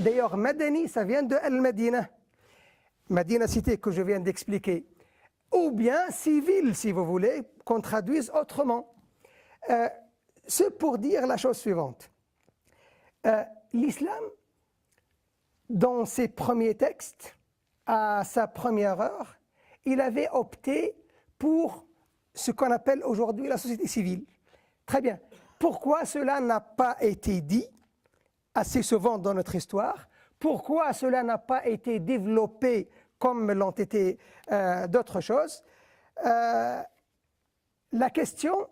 D'ailleurs, Madani, ça vient de Al-Madina, Madina cité que je viens d'expliquer. Ou bien civil, si vous voulez, qu'on traduise autrement. C'est pour dire la chose suivante. L'islam, dans ses premiers textes, à sa première heure, il avait opté pour ce qu'on appelle aujourd'hui la société civile. Très bien. Pourquoi cela n'a pas été dit assez souvent dans notre histoire? Pourquoi cela n'a pas été développé comme l'ont été d'autres choses? La question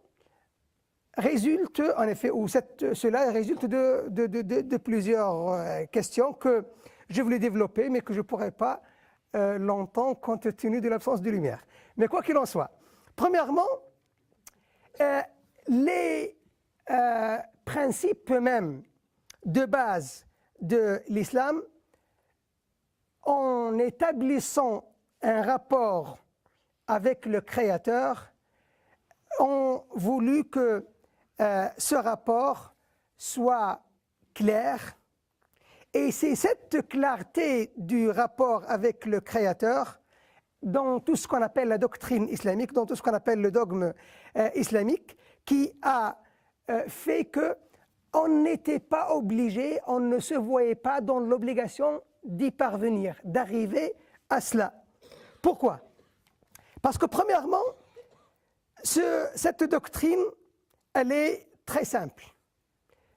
résulte, en effet, ou cela résulte de plusieurs questions que je voulais développer, mais que je ne pourrais pas longtemps compte tenu de l'absence de lumière. Mais quoi qu'il en soit, premièrement, les principes même de base de l'islam, en établissant un rapport avec le Créateur, ont voulu que ce rapport soit clair. Et c'est cette clarté du rapport avec le Créateur dans tout ce qu'on appelle la doctrine islamique, dans tout ce qu'on appelle le dogme islamique, qui a fait qu'on n'était pas obligé, on ne se voyait pas dans l'obligation d'y parvenir, d'arriver à cela. Pourquoi? Parce que premièrement, cette doctrine, elle est très simple.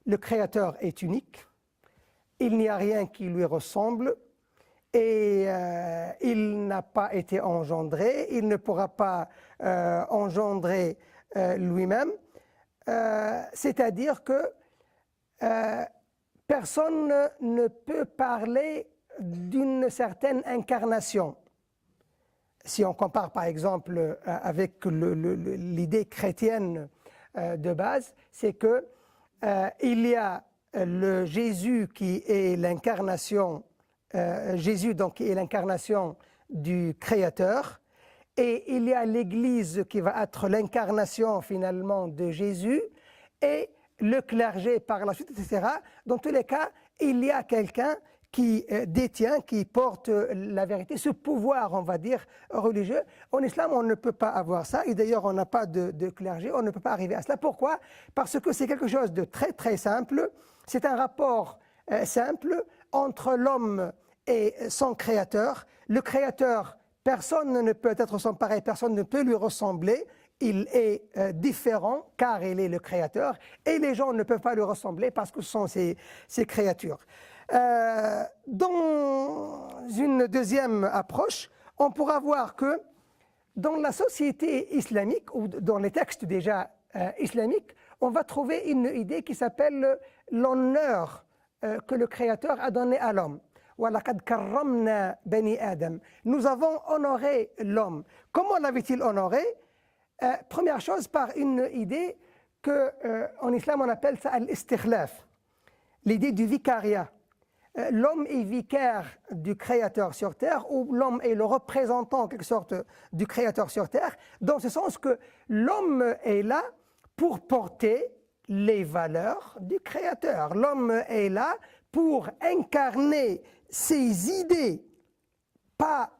Le Créateur est unique, il n'y a rien qui lui ressemble et il n'a pas été engendré, il ne pourra pas engendrer lui-même. C'est-à-dire que personne ne peut parler d'une certaine incarnation. Si on compare par exemple avec l'idée chrétienne de base, c'est que il y a le Jésus qui est l'incarnation, Jésus donc qui est l'incarnation du Créateur, et il y a l'Église qui va être l'incarnation finalement de Jésus, et le clergé par la suite, etc. Dans tous les cas, il y a quelqu'un qui détient, qui porte la vérité, ce pouvoir, on va dire, religieux. En islam, on ne peut pas avoir ça, et d'ailleurs, on n'a pas de clergé, on ne peut pas arriver à cela. Pourquoi? Parce que c'est quelque chose de très, très simple. C'est un rapport simple entre l'homme et son créateur. Le créateur, personne ne peut être son pareil, personne ne peut lui ressembler. Il est différent car il est le créateur, et les gens ne peuvent pas lui ressembler parce que ce sont ses créatures. Dans une deuxième approche, on pourra voir que dans la société islamique, ou dans les textes déjà islamiques, on va trouver une idée qui s'appelle l'honneur que le Créateur a donné à l'homme. وَلَقَدْ كَرَّمْنَا بَنِي آدَمَ. Nous avons honoré l'homme. Comment l'avait-il honoré? Première chose, par une idée qu'en islam on appelle ça al-istikhlaf, l'idée du vicariat. L'homme est vicaire du Créateur sur terre, ou l'homme est le représentant en quelque sorte du Créateur sur terre, dans ce sens que l'homme est là pour porter les valeurs du Créateur. L'homme est là pour incarner ses idées, pas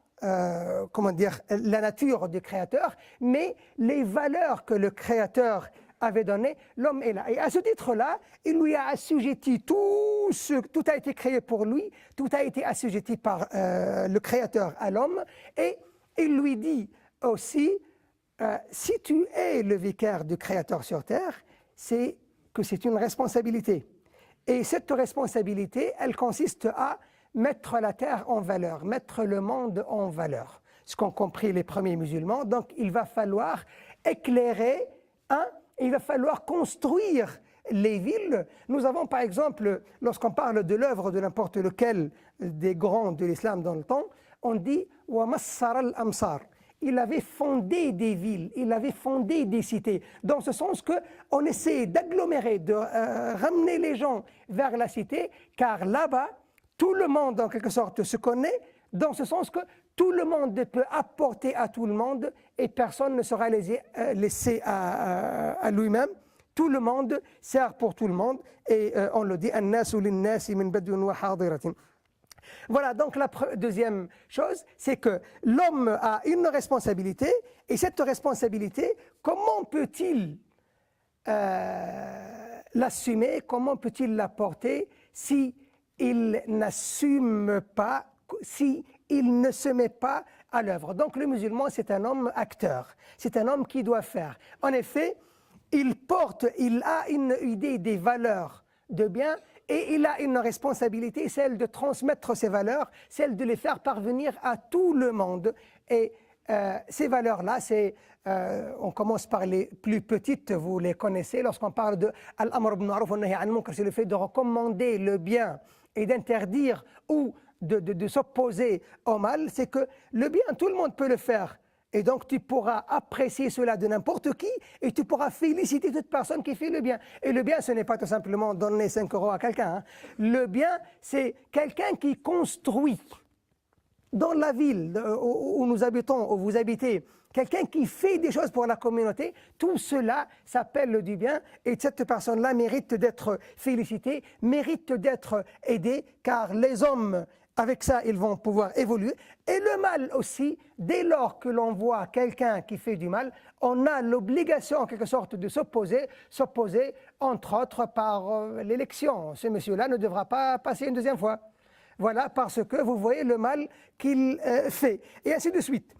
comment dire, la nature du Créateur, mais les valeurs que le Créateur avait données. L'homme est là. Et à ce titre-là, il lui a assujetti tout a été créé pour lui, tout a été assujetti par le Créateur à l'homme, et il lui dit aussi, si tu es le vicaire du Créateur sur terre, c'est que c'est une responsabilité. Et cette responsabilité, elle consiste à mettre la terre en valeur, mettre le monde en valeur, ce qu'ont compris les premiers musulmans. Donc il va falloir éclairer, il va falloir construire les villes. Nous avons par exemple, lorsqu'on parle de l'œuvre de n'importe lequel des grands de l'islam dans le temps, on dit « wa massar al-amsar ». Il avait fondé des villes, il avait fondé des cités, dans ce sens qu'on essaie d'agglomérer, de ramener les gens vers la cité, car là-bas, tout le monde en quelque sorte se connaît, dans ce sens que tout le monde peut apporter à tout le monde et personne ne sera laissé à lui-même, tout le monde sert pour tout le monde. Et on le dit, voilà, donc la deuxième chose, c'est que l'homme a une responsabilité, et cette responsabilité, comment peut-il l'assumer, comment peut-il la porter si il n'assume pas, si il ne se met pas à l'œuvre. Donc le musulman, c'est un homme acteur, c'est un homme qui doit faire. En effet, il a une idée des valeurs de bien, et il a une responsabilité, celle de transmettre ces valeurs, celle de les faire parvenir à tout le monde. Et ces valeurs-là, on commence par les plus petites, vous les connaissez, lorsqu'on parle de Al-Amr bil Ma'ruf wa Nahy anil Munkar, c'est le fait de recommander le bien et d'interdire ou de s'opposer au mal. C'est que le bien, tout le monde peut le faire. Et donc tu pourras apprécier cela de n'importe qui, et tu pourras féliciter toute personne qui fait le bien. Et le bien, ce n'est pas tout simplement donner 5 € à quelqu'un. Le bien, c'est quelqu'un qui construit dans la ville où nous habitons, où vous habitez, quelqu'un qui fait des choses pour la communauté. Tout cela s'appelle du bien, et cette personne-là mérite d'être félicitée, mérite d'être aidée, car les hommes, avec ça, ils vont pouvoir évoluer. Et le mal aussi, dès lors que l'on voit quelqu'un qui fait du mal, on a l'obligation en quelque sorte de s'opposer entre autres par l'élection. Ce monsieur-là ne devra pas passer une deuxième fois. Voilà, parce que vous voyez le mal qu'il fait. Et ainsi de suite.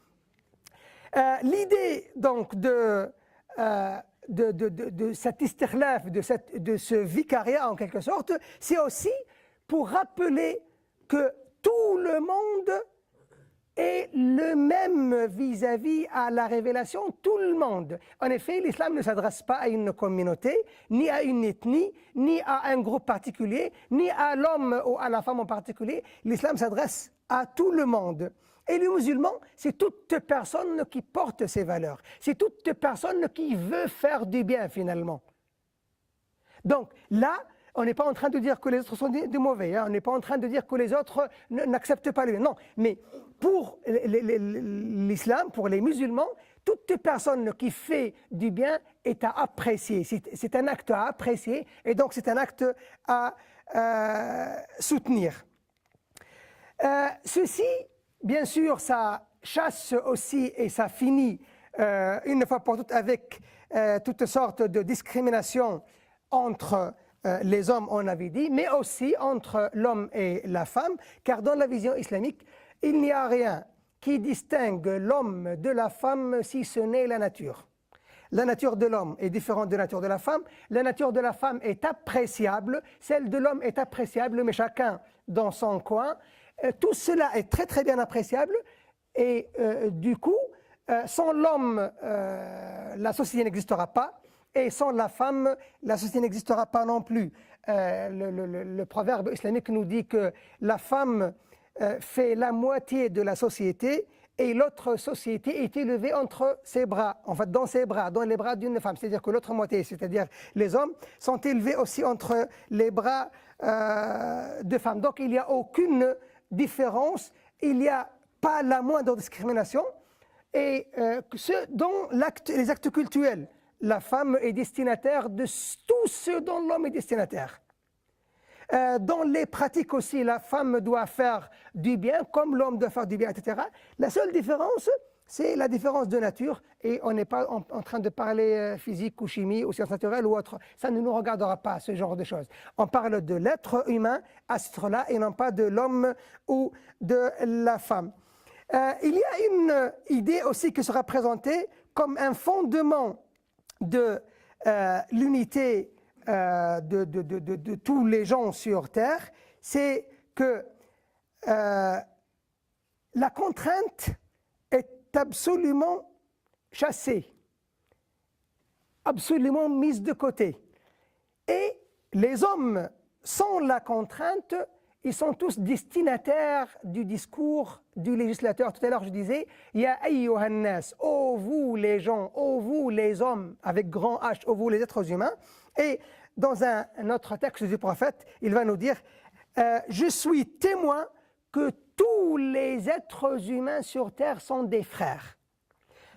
L'idée donc de cet istighlaf, de ce vicariat en quelque sorte, c'est aussi pour rappeler que tout le monde est le même vis-à-vis à la révélation, tout le monde. En effet, l'islam ne s'adresse pas à une communauté, ni à une ethnie, ni à un groupe particulier, ni à l'homme ou à la femme en particulier. L'islam s'adresse à tout le monde. Et le musulman, c'est toute personne qui porte ces valeurs. C'est toute personne qui veut faire du bien finalement. Donc là, on n'est pas en train de dire que les autres sont des mauvais, hein. On n'est pas en train de dire que les autres n'acceptent pas le bien. Non, mais pour l'islam, pour les musulmans, toute personne qui fait du bien est à apprécier. C'est un acte à apprécier, et donc c'est un acte à soutenir. Ceci, bien sûr, ça chasse aussi et ça finit une fois pour toutes avec toutes sortes de discriminations entre les hommes, on avait dit, mais aussi entre l'homme et la femme, car dans la vision islamique, il n'y a rien qui distingue l'homme de la femme si ce n'est la nature. La nature de l'homme est différente de la nature de la femme. La nature de la femme est appréciable, celle de l'homme est appréciable, mais chacun dans son coin. Tout cela est très très bien appréciable, et du coup, sans l'homme, la société n'existera pas. Et sans la femme, la société n'existera pas non plus. Le proverbe islamique nous dit que la femme fait la moitié de la société, et l'autre société est élevée entre ses bras, en fait dans ses bras, dans les bras d'une femme. C'est-à-dire que l'autre moitié, c'est-à-dire les hommes, sont élevés aussi entre les bras de femmes. Donc il n'y a aucune différence, il n'y a pas la moindre discrimination. Et dans les actes cultuels, la femme est destinataire de tout ce dont l'homme est destinataire. Dans les pratiques aussi, la femme doit faire du bien comme l'homme doit faire du bien, etc. La seule différence, c'est la différence de nature, et on n'est pas en train de parler physique ou chimie ou sciences naturelles ou autre. Ça ne nous regardera pas, ce genre de choses. On parle de l'être humain à ce titre-là, et non pas de l'homme ou de la femme. Il y a une idée aussi qui sera présentée comme un fondement de l'unité de tous les gens sur Terre, c'est que la contrainte est absolument chassée, absolument mise de côté. Et les hommes, sans la contrainte, ils sont tous destinataires du discours du législateur. Tout à l'heure, je disais, Ya ayyuhan nas, ô vous les gens, ô vous les hommes, avec grand H, ô vous les êtres humains. Et dans un autre texte du prophète, il va nous dire, je suis témoin que tous les êtres humains sur terre sont des frères.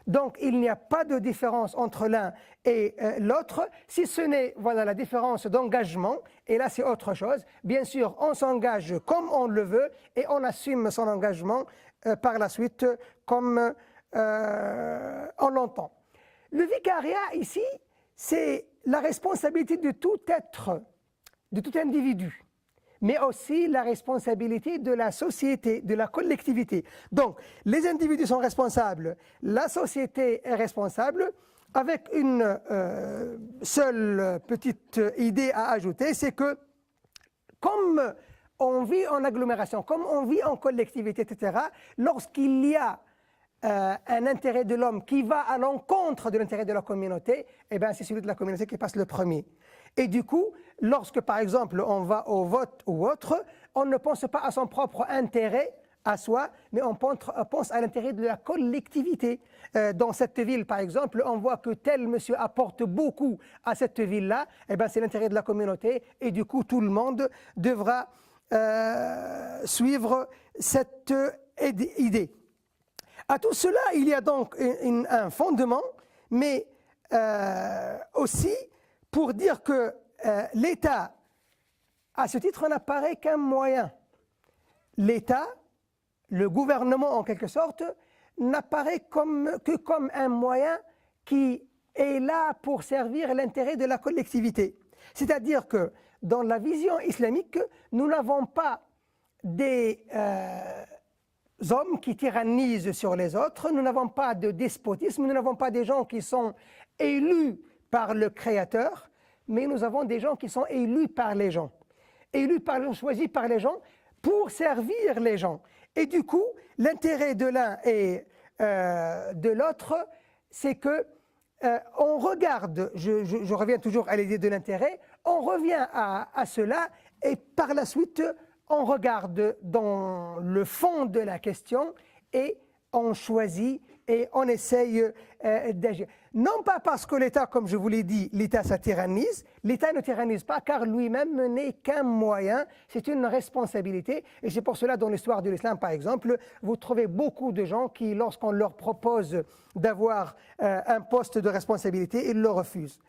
Donc, il n'y a pas de différence entre l'un et l'autre, si ce n'est voilà, la différence d'engagement. Et là, c'est autre chose. Bien sûr, on s'engage comme on le veut et on assume son engagement par la suite comme on l'entend. Le vicariat, ici, c'est la responsabilité de tout être, de tout individu, mais aussi la responsabilité de la société, de la collectivité. Donc, les individus sont responsables, la société est responsable, avec une seule petite idée à ajouter, c'est que comme on vit en agglomération, comme on vit en collectivité, etc., lorsqu'il y a un intérêt de l'homme qui va à l'encontre de l'intérêt de la communauté, eh bien, c'est celui de la communauté qui passe le premier. Et du coup, lorsque, par exemple, on va au vote ou autre, on ne pense pas à son propre intérêt, à soi, mais on pense à l'intérêt de la collectivité. Dans cette ville, par exemple, on voit que tel monsieur apporte beaucoup à cette ville-là, eh bien, c'est l'intérêt de la communauté, et du coup, tout le monde devra suivre cette idée. À tout cela, il y a donc un fondement, mais aussi pour dire que l'État, à ce titre, n'apparaît qu'un moyen. L'État, le gouvernement en quelque sorte, n'apparaît que comme un moyen qui est là pour servir l'intérêt de la collectivité. C'est-à-dire que dans la vision islamique, nous n'avons pas des hommes qui tyrannisent sur les autres, nous n'avons pas de despotisme, nous n'avons pas des gens qui sont élus par le Créateur, mais nous avons des gens qui sont élus par les gens. Élus par les gens, choisis par les gens pour servir les gens. Et du coup, l'intérêt de l'un et de l'autre, c'est que on regarde, je reviens toujours à l'idée de l'intérêt, on revient à cela et par la suite, on regarde dans le fond de la question et on choisit et on essaye d'agir. Non pas parce que l'État, comme je vous l'ai dit, l'État ça tyrannise, l'État ne tyrannise pas car lui-même n'est qu'un moyen, c'est une responsabilité. Et c'est pour cela dans l'histoire de l'islam, par exemple, vous trouvez beaucoup de gens qui, lorsqu'on leur propose d'avoir un poste de responsabilité, ils le refusent.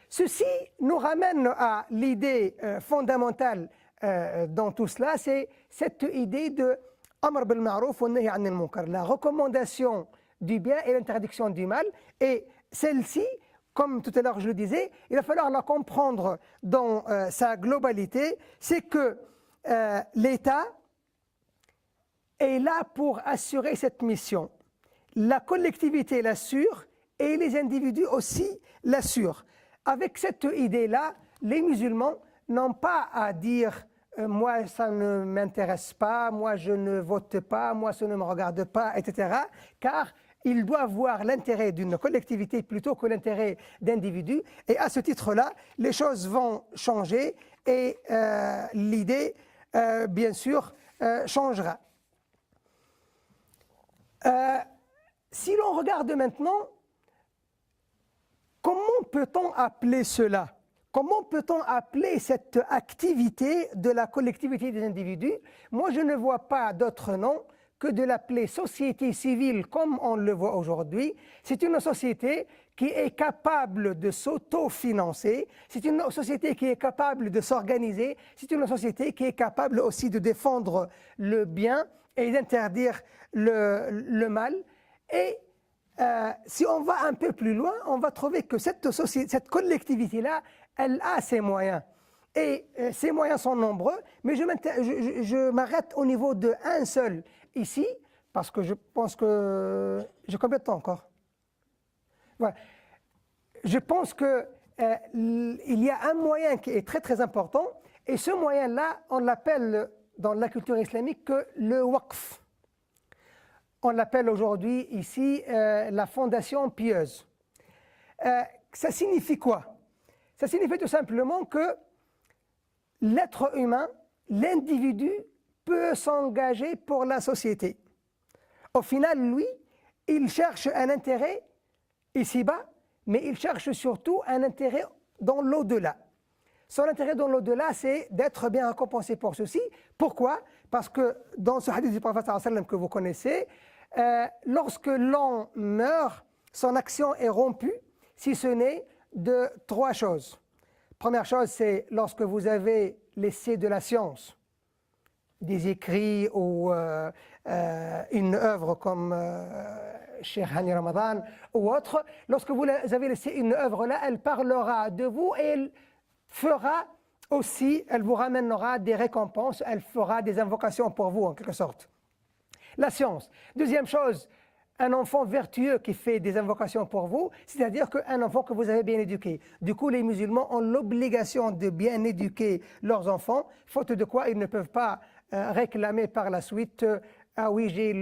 Ceci nous ramène à l'idée fondamentale dans tout cela, c'est cette idée de Amr bil Ma'rouf wa Nahy anil Munkar, la recommandation du bien et l'interdiction du mal. Et celle-ci, comme tout à l'heure je le disais, il va falloir la comprendre dans sa globalité, c'est que l'État est là pour assurer cette mission. La collectivité l'assure et les individus aussi l'assurent. Avec cette idée-là, les musulmans n'ont pas à dire moi ça ne m'intéresse pas, moi je ne vote pas, moi ça ne me regarde pas, etc. Car ils doivent voir l'intérêt d'une collectivité plutôt que l'intérêt d'individus. Et à ce titre-là, les choses vont changer et l'idée, bien sûr, changera. Si l'on regarde maintenant, comment peut-on appeler cela ? Comment peut-on appeler cette activité de la collectivité des individus? Moi, je ne vois pas d'autre nom que de l'appeler société civile comme on le voit aujourd'hui. C'est une société qui est capable de s'autofinancer, c'est une société qui est capable de s'organiser, c'est une société qui est capable aussi de défendre le bien et d'interdire le mal. Et si on va un peu plus loin, on va trouver que cette collectivité-là, elle a ses moyens. Et ces moyens sont nombreux, mais je m'arrête au niveau d'un seul ici, parce que je pense que... J'ai combien de temps encore? Voilà. Je pense qu'il y a un moyen qui est très très important, et ce moyen-là, on l'appelle dans la culture islamique que le waqf. On l'appelle aujourd'hui ici la fondation pieuse. Ça signifie quoi? Ça signifie tout simplement que l'être humain, l'individu, peut s'engager pour la société. Au final, lui, il cherche un intérêt ici-bas, mais il cherche surtout un intérêt dans l'au-delà. Son intérêt dans l'au-delà, c'est d'être bien récompensé pour ceci. Pourquoi? Parce que dans ce hadith du prophète sallallahu alayhi wa sallam que vous connaissez, lorsque l'on meurt, son action est rompue si ce n'est de trois choses. Première chose, c'est lorsque vous avez laissé de la science, des écrits ou une œuvre comme Cheikh Hani Ramadan ou autre, lorsque vous avez laissé une œuvre là, elle parlera de vous et elle fera aussi, elle vous ramènera des récompenses, elle fera des invocations pour vous en quelque sorte. La science. Deuxième chose, un enfant vertueux qui fait des invocations pour vous, c'est-à-dire qu'un enfant que vous avez bien éduqué. Du coup, les musulmans ont l'obligation de bien éduquer leurs enfants, faute de quoi ils ne peuvent pas réclamer par la suite ah oui, j'ai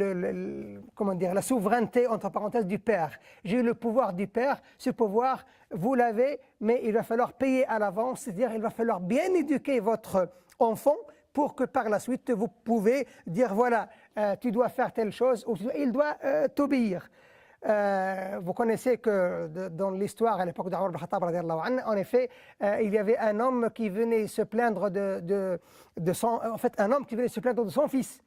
comment dire, la souveraineté, entre parenthèses, du père. J'ai le pouvoir du père. Ce pouvoir, vous l'avez, mais il va falloir payer à l'avance, c'est-à-dire il va falloir bien éduquer votre enfant pour que par la suite, vous pouvez dire, voilà, tu dois faire telle chose, ou il doit t'obéir. Vous connaissez que dans l'histoire, à l'époque d'Omar ibn Khattab, en effet, il y avait un homme qui venait se plaindre de son fils.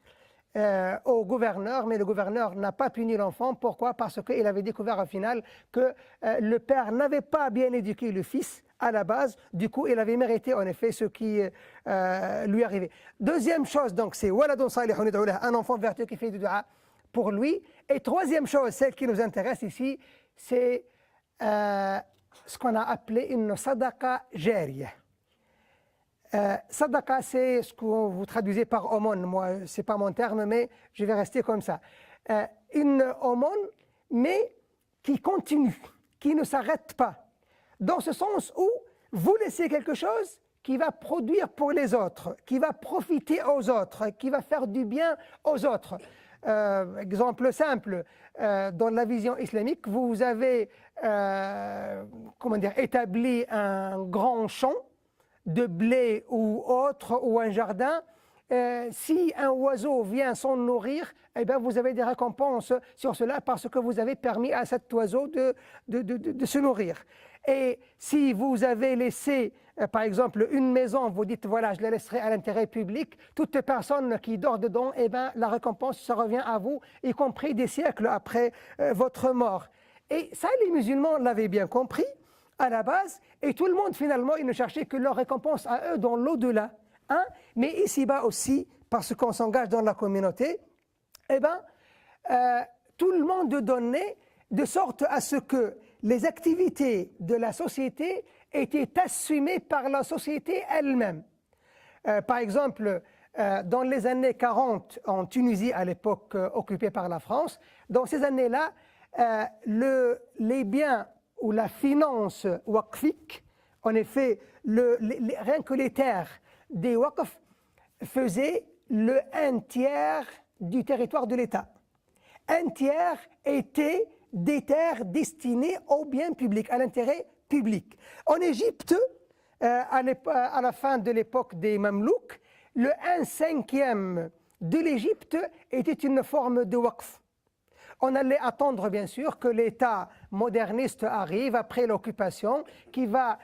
Au gouverneur, mais le gouverneur n'a pas puni l'enfant. Pourquoi? Parce qu'il avait découvert au final que le père n'avait pas bien éduqué le fils à la base. Du coup, il avait mérité en effet ce qui lui arrivait. Deuxième chose, donc, c'est waladun salihun yad'u lahu, un enfant vertueux qui fait du dua pour lui. Et troisième chose, celle qui nous intéresse ici, c'est ce qu'on a appelé une sadaqa jariyah. Sadaqa, c'est ce que vous traduisez par aumône. Moi, ce n'est pas mon terme, mais je vais rester comme ça. Une aumône, mais qui continue, qui ne s'arrête pas. Dans ce sens où vous laissez quelque chose qui va produire pour les autres, qui va profiter aux autres, qui va faire du bien aux autres. Exemple simple, dans la vision islamique, vous avez établi un grand champ de blé ou autre, ou un jardin, si un oiseau vient s'en nourrir, eh bien vous avez des récompenses sur cela parce que vous avez permis à cet oiseau de se nourrir. Et si vous avez laissé, par exemple, une maison, vous dites, voilà, je la laisserai à l'intérêt public, toute personne qui dort dedans, eh bien la récompense, ça revient à vous, y compris des siècles après votre mort. Et ça, les musulmans l'avaient bien compris à la base, et tout le monde finalement, ils ne cherchaient que leur récompense à eux dans l'au-delà. Hein? Mais ici-bas aussi, parce qu'on s'engage dans la communauté, eh ben, tout le monde donnait de sorte à ce que les activités de la société étaient assumées par la société elle-même. Par exemple, dans les années 40, en Tunisie, à l'époque occupée par la France, dans ces années-là, les biens ou la finance waqfique, en effet, rien que les terres des waqf faisaient le 1/3 du territoire de l'État. 1/3 étaient des terres destinées au bien public, à l'intérêt public. En Égypte, à la fin de l'époque des Mamelouks, le 1/5 de l'Égypte était une forme de waqf. On allait attendre bien sûr que l'État moderniste arrive après l'occupation, qui va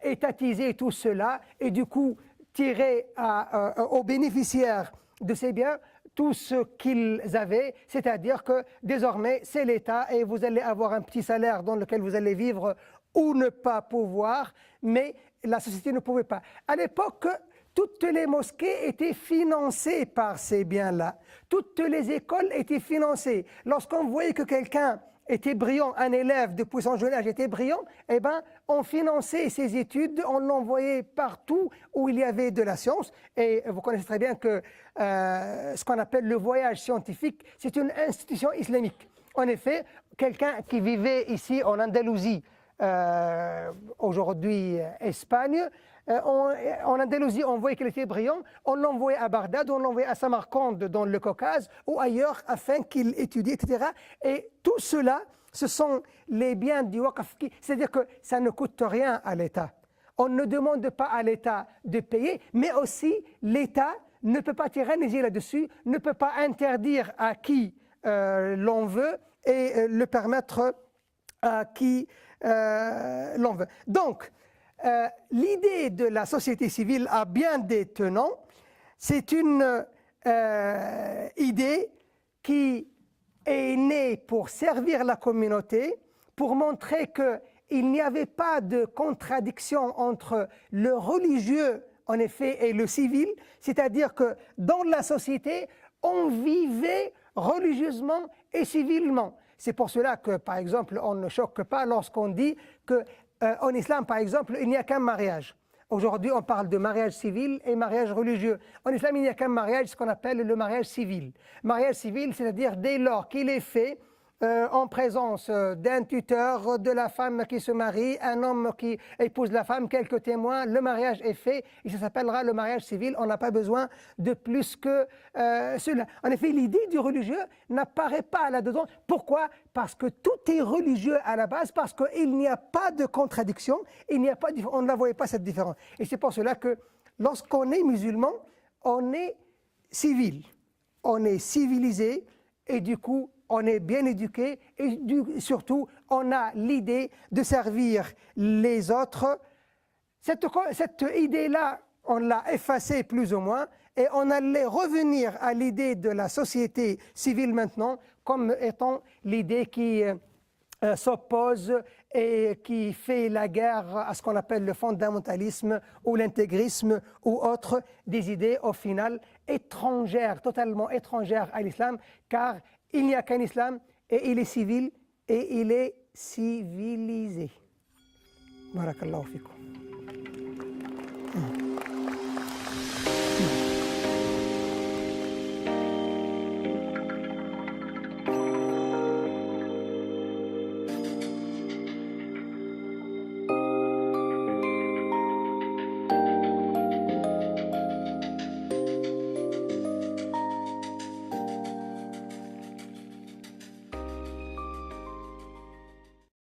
étatiser tout cela et du coup tirer aux bénéficiaires de ces biens tout ce qu'ils avaient, c'est-à-dire que désormais c'est l'État et vous allez avoir un petit salaire dans lequel vous allez vivre ou ne pas pouvoir, mais la société ne pouvait pas. À l'époque, toutes les mosquées étaient financées par ces biens-là. Toutes les écoles étaient financées. Lorsqu'on voyait que quelqu'un était brillant, un élève depuis son jeune âge était brillant, eh ben, on finançait ses études, on l'envoyait partout où il y avait de la science. Et vous connaissez très bien que ce qu'on appelle le voyage scientifique, c'est une institution islamique. En effet, quelqu'un qui vivait ici en Andalousie, aujourd'hui Espagne, en Andalousie, on voyait qu'il était brillant, on l'envoyait à Bagdad, on l'envoyait à Samarcande dans le Caucase ou ailleurs afin qu'il étudie, etc. Et tout cela, ce sont les biens du waqf, c'est-à-dire que ça ne coûte rien à l'État. On ne demande pas à l'État de payer, mais aussi l'État ne peut pas tyranniser là-dessus, ne peut pas interdire à qui l'on veut et le permettre à qui l'on veut. Donc, l'idée de la société civile a bien des tenants. C'est une idée qui est né pour servir la communauté, pour montrer qu'il n'y avait pas de contradiction entre le religieux, en effet, et le civil, c'est-à-dire que dans la société, on vivait religieusement et civilement. C'est pour cela que, par exemple, on ne choque pas lorsqu'on dit qu'en islam, par exemple, il n'y a qu'un mariage. Aujourd'hui, on parle de mariage civil et mariage religieux. En islam, il n'y a qu'un mariage, ce qu'on appelle le mariage civil. Mariage civil, c'est-à-dire dès lors qu'il est fait en présence d'un tuteur, de la femme qui se marie, un homme qui épouse la femme, quelques témoins, le mariage est fait et ça s'appellera le mariage civil. On n'a pas besoin de plus que cela. En effet, l'idée du religieux n'apparaît pas là-dedans. Pourquoi? Parce que tout est religieux à la base, parce qu'il n'y a pas de contradiction, on ne la voyait pas cette différence. Et c'est pour cela que lorsqu'on est musulman, on est civil, on est civilisé et du coup, on est bien éduqué et surtout, on a l'idée de servir les autres. Cette idée-là, on l'a effacée plus ou moins et on allait revenir à l'idée de la société civile maintenant comme étant l'idée qui s'oppose et qui fait la guerre à ce qu'on appelle le fondamentalisme ou l'intégrisme ou autres des idées au final étrangères, totalement étrangères à l'islam, car il n'y a qu'un islam et il est civil et il est civilisé. Barakallahu fikum.